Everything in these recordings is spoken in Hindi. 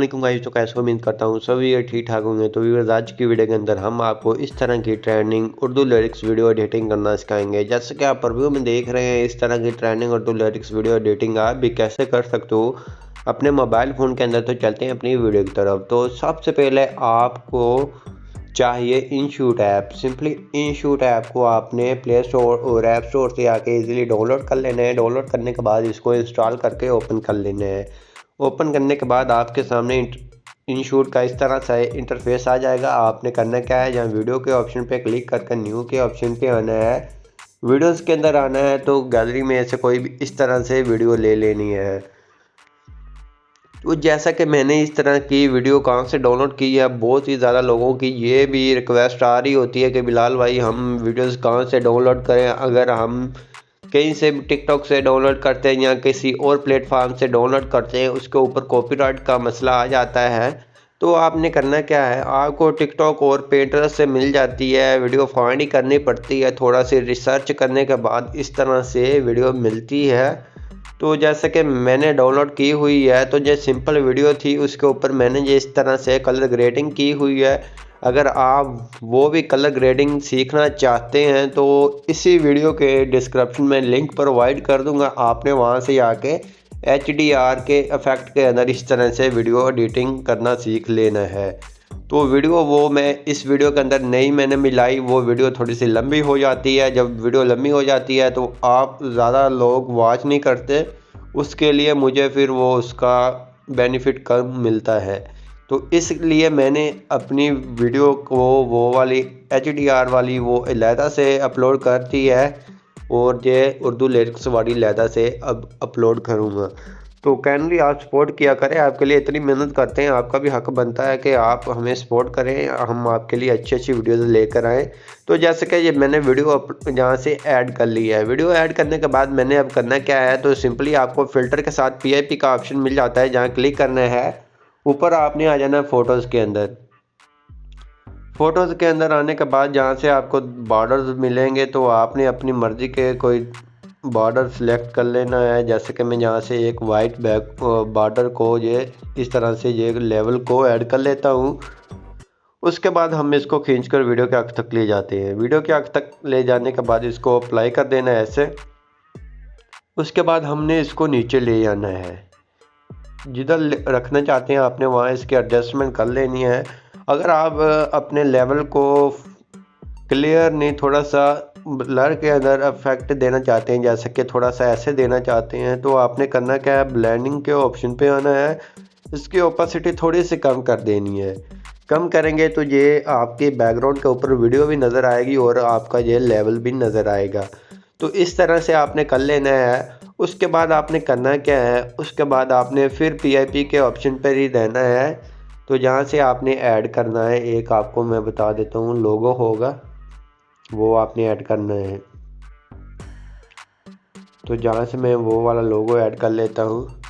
वालेकुम गाइस, तो कैसे उम्मीद करता हूँ सभी ये ठीक ठाक होंगे। तो व्यूअर्स, आज की वीडियो के अंदर हम आपको इस तरह की trending Urdu lyrics video editing करना सिखाएंगे। जैसे कि आप प्रीव्यू में देख रहे हैं, इस तरह की trending Urdu lyrics video editing आप भी कैसे कर सकते हो अपने मोबाइल फ़ोन के अंदर। तो चलते हैं अपनी वीडियो की तरफ। तो सबसे पहले आपको चाहिए InShot app. Simply InShot app को आपने प्ले स्टोर और ऐप स्टोर से आके इजीली डाउनलोड कर लेना है। डाउनलोड करने के बाद इसको इंस्टॉल करके ओपन कर लेना है। ओपन करने के बाद आपके सामने इनशूट का इस तरह से इंटरफेस आ जाएगा। आपने करना क्या है, जहाँ वीडियो के ऑप्शन पे क्लिक करके न्यू के ऑप्शन पे आना है। वीडियोस के अंदर आना है तो गैलरी में से कोई भी इस तरह से वीडियो ले लेनी है। तो जैसा कि मैंने इस तरह की वीडियो कहाँ से डाउनलोड की है, बहुत ही ज़्यादा लोगों की ये भी रिक्वेस्ट आ रही होती है कि बिलाल भाई हम वीडियोस कहाँ से डाउनलोड करें। अगर हम कहीं से टिकटॉक से डाउनलोड करते हैं या किसी और प्लेटफॉर्म से डाउनलोड करते हैं, उसके ऊपर कॉपीराइट का मसला आ जाता है। तो आपने करना क्या है, आपको टिकटॉक और पिंटरेस्ट से मिल जाती है वीडियो, फाइंड ही करनी पड़ती है। थोड़ा सी रिसर्च करने के बाद इस तरह से वीडियो मिलती है। तो जैसे कि मैंने डाउनलोड की हुई है, तो जो सिंपल वीडियो थी उसके ऊपर मैंने ये इस तरह से कलर ग्रेडिंग की हुई है। अगर आप वो भी कलर ग्रेडिंग सीखना चाहते हैं तो इसी वीडियो के डिस्क्रिप्शन में लिंक प्रोवाइड कर दूंगा। आपने वहां से आके HDR के इफेक्ट के अंदर इस तरह से वीडियो एडिटिंग करना सीख लेना है। तो वीडियो वो मैं इस वीडियो के अंदर नहीं मैंने मिलाई, वो वीडियो थोड़ी सी लंबी हो जाती है। जब वीडियो लंबी हो जाती है तो आप ज़्यादा लोग वॉच नहीं करते, उसके लिए मुझे फिर वो उसका बेनिफिट कम मिलता है। तो इसलिए मैंने अपनी वीडियो को वो वाली HDR वाली वो अलहदा से अपलोड कर दी है और ये उर्दू लिरिक्स वाली अलहदा से अब अपलोड करूँगा। तो काइंडली आप सपोर्ट किया करें, आपके लिए इतनी मेहनत करते हैं, आपका भी हक बनता है कि आप हमें सपोर्ट करें, हम आपके लिए अच्छी अच्छी वीडियोज़ लेकर आएँ। तो जैसे कि ये मैंने वीडियो यहाँ से ऐड कर ली है। वीडियो ऐड करने के बाद मैंने अब करना क्या है, तो सिंपली आपको फ़िल्टर के साथ PIP का ऑप्शन मिल जाता है, जहाँ क्लिक करना है। ऊपर आपने आ जाना फ़ोटोज़ के अंदर। फ़ोटोज़ के अंदर आने के बाद जहाँ से आपको बॉर्डर्स मिलेंगे, तो आपने अपनी मर्ज़ी के कोई बॉर्डर सेलेक्ट कर लेना है। जैसे कि मैं यहाँ से एक वाइट बैक बॉर्डर को ये इस तरह से ये लेवल को ऐड कर लेता हूँ। उसके बाद हम इसको खींचकर वीडियो के आखिर तक ले जाते हैं। वीडियो के आखिर तक ले जाने के बाद इसको अप्लाई कर देना है ऐसे। उसके बाद हमने इसको नीचे ले आना है, जिधर रखना चाहते हैं आपने वहाँ इसकी एडजस्टमेंट कर लेनी है। अगर आप अपने लेवल को क्लियर नहीं, थोड़ा सा ब्लर के अंदर इफेक्ट देना चाहते हैं, जैसे कि थोड़ा सा ऐसे देना चाहते हैं, तो आपने करना क्या है, ब्लेंडिंग के ऑप्शन पे आना है। इसकी ओपेसिटी थोड़ी सी कम कर देनी है। कम करेंगे तो ये आपके बैकग्राउंड के ऊपर वीडियो भी नज़र आएगी और आपका ये लेवल भी नज़र आएगा। तो इस तरह से आपने कर लेना है। उसके बाद आपने करना क्या है, उसके बाद आपने फिर PIP के ऑप्शन पर ही रहना है। तो जहाँ से आपने ऐड करना है, एक आपको मैं बता देता हूँ, लोगो होगा, वो आपने ऐड करना है। तो जहाँ से मैं वो वाला लोगो ऐड कर लेता हूँ,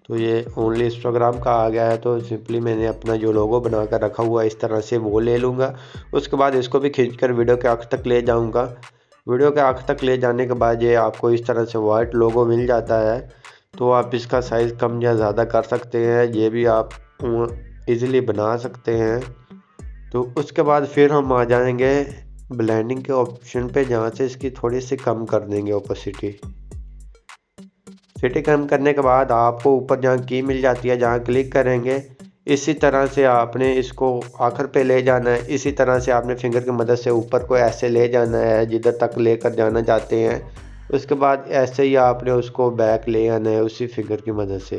तो ये ओनली इंस्टाग्राम का आ गया है। तो सिंपली मैंने अपना जो लोगो बना कर रखा हुआ है इस तरह से वो ले लूँगा। उसके बाद इसको भी खींचकर वीडियो के आखिर तक ले जाऊँगा। वीडियो के आखिर तक ले जाने के बाद ये आपको इस तरह से वाइट लोगो मिल जाता है। तो आप इसका साइज़ कम या ज़्यादा कर सकते हैं, ये भी आप ईज़िली बना सकते हैं। तो उसके बाद फिर हम आ जाएंगे ब्लेंडिंग के ऑप्शन पे, जहाँ से इसकी थोड़ी सी कम कर देंगे ओपेसिटी। सिटी कम करने के बाद आपको ऊपर जहाँ की मिल जाती है, जहाँ क्लिक करेंगे, इसी तरह से आपने इसको आखिर पे ले जाना है। इसी तरह से आपने फिंगर की मदद से ऊपर को ऐसे ले जाना है जिधर तक लेकर जाना चाहते हैं। उसके बाद ऐसे ही आपने उसको बैक ले आना है उसी फिंगर की मदद से।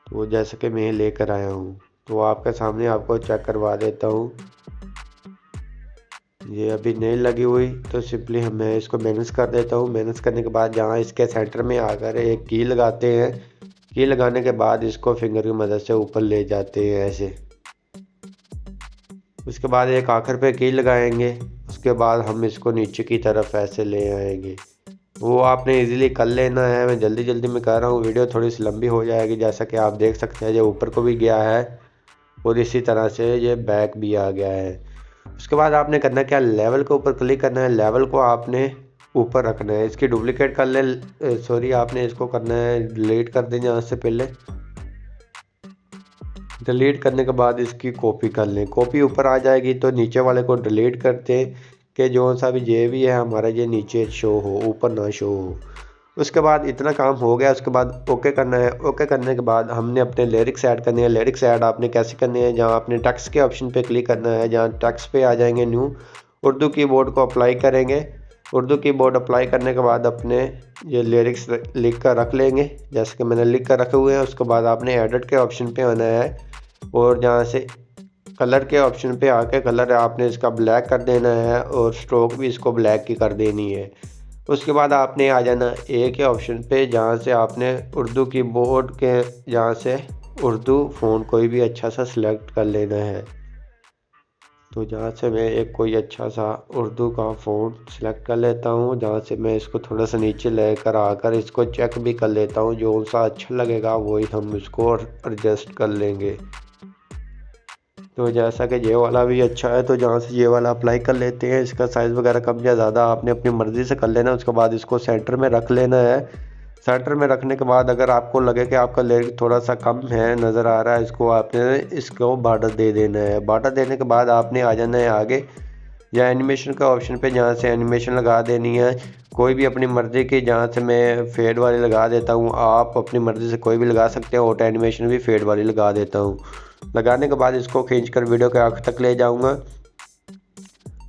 तो जैसे कि मैं लेकर आया हूँ, तो आपके सामने आपको चेक करवा देता हूँ। ये अभी नहीं लगी हुई, तो सिंपली मैं इसको मैनेज कर देता हूँ। मैनेज करने के बाद जहाँ इसके सेंटर में आकर एक की लगाते हैं। की लगाने के बाद इसको फिंगर की मदद से ऊपर ले जाते हैं ऐसे। उसके बाद एक आखिर पे की लगाएंगे। उसके बाद हम इसको नीचे की तरफ ऐसे ले आएंगे। वो आपने इजीली कर लेना है। मैं जल्दी जल्दी में कर रहा हूँ, वीडियो थोड़ी सी लंबी हो जाएगी। जैसा कि आप देख सकते हैं, ये ऊपर को भी गया है और इसी तरह से ये बैक भी आ गया है। उसके बाद आपने करना क्या, लेवल के ऊपर क्लिक करना है। लेवल को आपने ऊपर रखना है। इसकी डुप्लीकेट कर ले, सॉरी, आपने इसको करना है डिलीट कर देना यहाँ से पहले। डिलीट करने के बाद इसकी कॉपी कर लें। कॉपी ऊपर आ जाएगी तो नीचे वाले को डिलीट करते हैं कि जो सा भी ये भी है हमारा ये नीचे शो हो, ऊपर ना शो हो। उसके बाद इतना काम हो गया। उसके बाद ओके करना है। ओके करने के बाद हमने अपने लिरिक्स ऐड करने हैं। लिरिक्स ऐड आपने कैसे करने हैं, जहाँ आपने टेक्स्ट के ऑप्शन पे क्लिक करना है, जहाँ टेक्स्ट पे आ जाएंगे न्यू, उर्दू कीबोर्ड को अप्लाई करेंगे। उर्दू कीबोर्ड अप्लाई करने के बाद अपने ये लिरिक्स लिख कर रख लेंगे, जैसे कि मैंने लिख कर रखे हुए हैं। उसके बाद आपने एडिट के ऑप्शन पे आना है और जहाँ से कलर के ऑप्शन पे आके कलर आपने इसका ब्लैक कर देना है और स्ट्रोक भी इसको ब्लैक की कर देनी है। उसके बाद आपने आ जाना ए के ऑप्शन पे, जहाँ से आपने उर्दू कीबोर्ड के जहाँ से उर्दू फ़ॉन्ट कोई भी अच्छा सा सिलेक्ट कर लेना है। तो जहाँ से मैं एक कोई अच्छा सा उर्दू का फ़ॉन्ट सिलेक्ट कर लेता हूँ, जहाँ से मैं इसको थोड़ा सा नीचे लेकर आकर इसको चेक भी कर लेता हूँ, जो सा अच्छा लगेगा वही हम इसको एडजस्ट कर लेंगे। तो जैसा कि ये वाला भी अच्छा है तो जहाँ से ये वाला अप्लाई कर लेते हैं। इसका साइज़ वगैरह कम या ज़्यादा आपने अपनी मर्ज़ी से कर लेना। उसके बाद इसको सेंटर में रख लेना है। सेंटर में रखने के बाद अगर आपको लगे कि आपका लिरिक थोड़ा सा कम है, नज़र आ रहा है, इसको बॉर्डर दे देना है। बॉर्डर देने के बाद आपने आ जाना है आगे या एनिमेशन का ऑप्शन पे, जहाँ से एनिमेशन लगा देनी है कोई भी अपनी मर्ज़ी की। जहाँ से मैं फेड वाली लगा देता हूँ, आप अपनी मर्ज़ी से कोई भी लगा सकते हैं। ऑटो एनिमेशन भी फेड वाली लगा देता हूँ। लगाने के बाद इसको खींचकर वीडियो के आखिर तक ले जाऊँगा।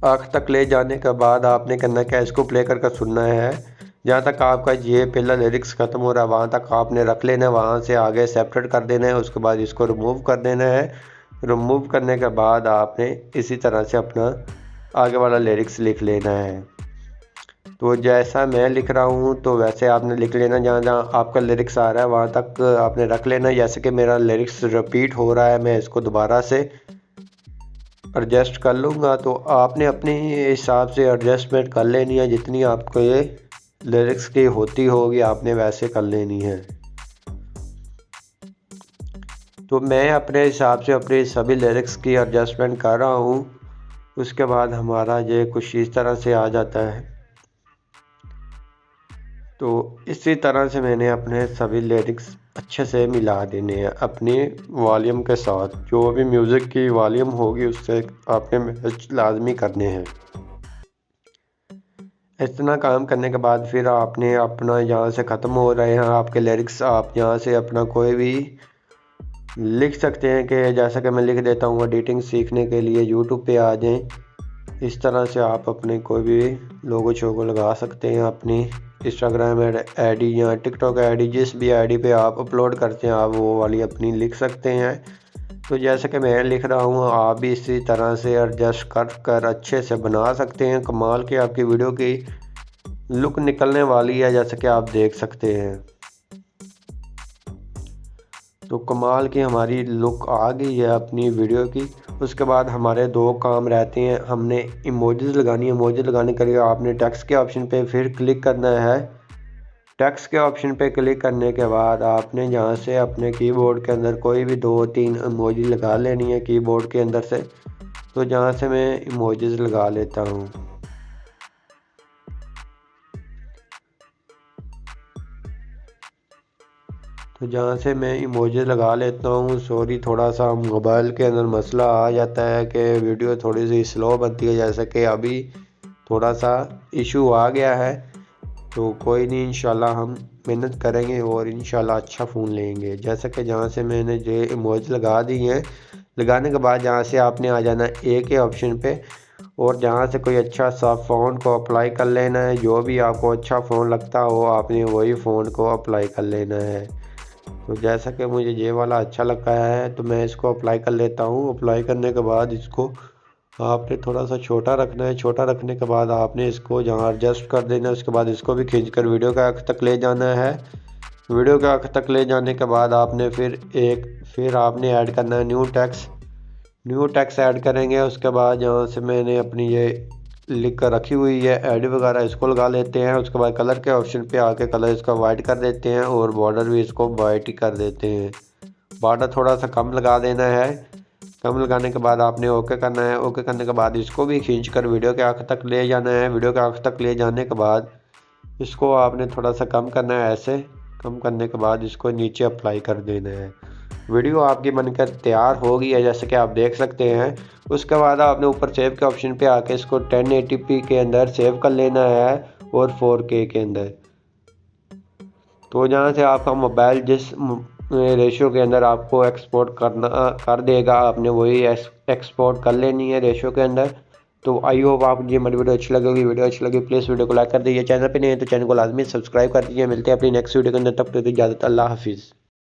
आखिर तक ले जाने के बाद आपने करना क्या, इसको प्ले कर सुनना है। जहाँ तक आपका ये पहला लिरिक्स ख़त्म हो रहा है वहाँ तक आपने रख लेना है, वहाँ से आगे सेपरेट कर देना है। उसके बाद इसको रिमूव कर देना है। रिमूव करने के बाद आपने इसी तरह से अपना आगे वाला लिरिक्स लिख लेना है। तो जैसा मैं लिख रहा हूँ तो वैसे आपने लिख लेना। जहाँ जहाँ आपका लिरिक्स आ रहा है वहाँ तक आपने रख लेना। जैसे कि मेरा लिरिक्स रिपीट हो रहा है, मैं इसको दोबारा से एडजस्ट कर लूँगा। तो आपने अपने हिसाब से एडजस्टमेंट कर लेनी है, जितनी आपको ये लिरिक्स की होती होगी आपने वैसे कर लेनी है। तो मैं अपने हिसाब से अपने सभी लिरिक्स की एडजस्टमेंट कर रहा हूँ। उसके बाद हमारा ये कुछ इस तरह से आ जाता है। तो इसी तरह से मैंने अपने सभी लिरिक्स अच्छे से मिला देने हैं अपने वॉल्यूम के साथ। जो भी म्यूज़िक की वॉल्यूम होगी उससे आपने मैच लाजमी करने हैं। इतना काम करने के बाद फिर आपने अपना यहाँ से ख़त्म हो रहे हैं आपके लिरिक्स, आप यहाँ से अपना कोई भी लिख सकते हैं कि जैसा कि मैं लिख देता हूँ। एडिटिंग सीखने के लिए यूट्यूब पे आ जाएं। इस तरह से आप अपने कोई भी लोगो शोगो लगा सकते हैं। अपनी इंस्टाग्राम आईडी या टिकटॉक आईडी, जिस भी आईडी पे आप अपलोड करते हैं आप वो वाली अपनी लिख सकते हैं। तो जैसे कि मैं लिख रहा हूँ आप भी इसी तरह से एडजस्ट कर अच्छे से बना सकते हैं। कमाल की आपकी वीडियो की लुक निकलने वाली है, जैसे कि आप देख सकते हैं। तो कमाल की हमारी लुक आ गई है अपनी वीडियो की। उसके बाद हमारे दो काम रहते हैं। हमने इमोजीज़ लगानी है। इमोजी लगाने के लिए आपने टेक्स्ट के ऑप्शन पे फिर क्लिक करना है। टेक्स्ट के ऑप्शन पे क्लिक करने के बाद आपने यहाँ से अपने कीबोर्ड के अंदर कोई भी 2-3 इमोजी लगा लेनी है कीबोर्ड के अंदर से। तो जहाँ से मैं इमोजीज़ लगा लेता हूँ। तो जहाँ से मैं इमोजी लगा लेता हूँ। सॉरी, थोड़ा सा मोबाइल के अंदर मसला आ जाता है कि वीडियो थोड़ी सी स्लो बनती है, जैसे कि अभी थोड़ा सा इशू आ गया है। तो कोई नहीं, इंशाल्लाह हम मेहनत करेंगे और इंशाल्लाह अच्छा फ़ोन लेंगे। जैसे कि जहाँ से मैंने ये इमोजी लगा दी हैं, लगाने के बाद जहाँ से आपने आ जाना ए के ऑप्शन पे और जहाँ से कोई अच्छा सा फ़ॉन्ट को अप्लाई कर लेना है। जो भी आपको अच्छा फ़ोन लगता हो आपने वही फ़ॉन्ट को अप्लाई कर लेना है। तो जैसा कि मुझे ये वाला अच्छा लगता है तो मैं इसको अप्लाई कर लेता हूँ। अप्लाई करने के बाद इसको आपने थोड़ा सा छोटा रखना है। छोटा रखने के बाद आपने इसको जहाँ एडजस्ट कर देना है। उसके बाद इसको भी खींचकर वीडियो के आखिर तक ले जाना है। वीडियो के आखिर तक ले जाने के बाद आपने फिर आपने ऐड करना है न्यू टेक्स्ट ऐड करेंगे। उसके बाद जहाँ से मैंने अपनी ये लिख कर रखी हुई है ऐड वगैरह, इसको लगा लेते हैं। उसके बाद कलर के ऑप्शन पे आके कलर इसका वाइट कर देते हैं और बॉर्डर भी इसको वाइट ही कर देते हैं। बॉर्डर थोड़ा सा कम लगा देना है। कम लगाने के बाद आपने ओके करना है। ओके करने के बाद इसको भी खींचकर वीडियो के आखिर तक ले जाना है। वीडियो के आखिर तक ले जाने के बाद इसको आपने थोड़ा सा कम करना है। ऐसे कम करने के बाद इसको नीचे अप्लाई कर देना है। वीडियो आपकी बनकर तैयार हो गई है जैसे कि आप देख सकते हैं। उसके बाद आपने ऊपर सेव के ऑप्शन पे आके इसको 1080p के अंदर सेव कर लेना है और 4K के अंदर। तो जहाँ से आपका मोबाइल जिस रेशियो के अंदर आपको एक्सपोर्ट कर देगा, आपने वही एक्सपोर्ट कर लेनी है रेशियो के अंदर। तो आई होप आपको ये हमारी वीडियो अच्छी लगेगी। वीडियो अच्छी लगी प्लीज़ वीडियो को लाइक कर दीजिए। चैनल पे नहीं है तो चैनल को लाजमी सब्सक्राइब कर दीजिए। मिलते हैं अपनी नेक्स्ट वीडियो के अंदर, तब तक इजाज़त, अल्लाह हाफिज़।